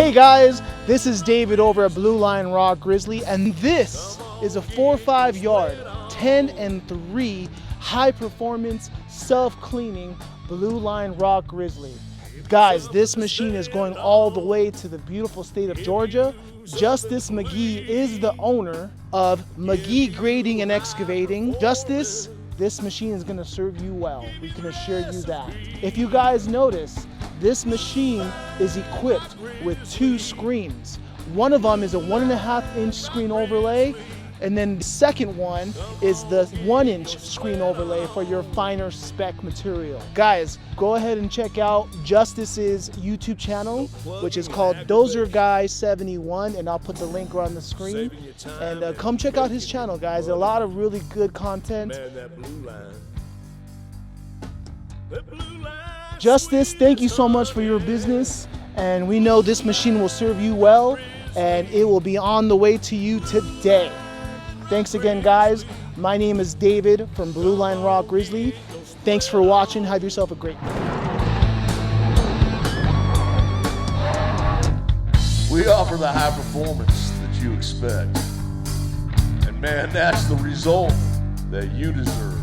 Hey guys, this is David over at Blueline Rock Grizzly, and this is a 4.5 yard, 10-3 high performance, self-cleaning Blueline Rock Grizzly. Guys, this machine is going all the way to the beautiful state of Georgia. Justus McGhee is the owner of McGhee Grading and Excavating. Justus, this machine is gonna serve you well. We can assure you that. If you guys notice, this machine is equipped with 2 screens. One of them is a 1.5-inch screen overlay, and then the second one is the 1-inch screen overlay for your finer spec material. Guys, go ahead and check out Justus's YouTube channel, which is called Dozer Guy 71, and I'll put the link on the screen. And come check out his channel, guys. A lot of really good content. Justus, thank you so much for your business, and we know this machine will serve you well, and it will be on the way to you today. Thanks again, guys. My name is David from Blueline Rock Grizzly. Thanks for watching. Have yourself a great day. We offer the high performance that you expect, and man, that's the result that you deserve.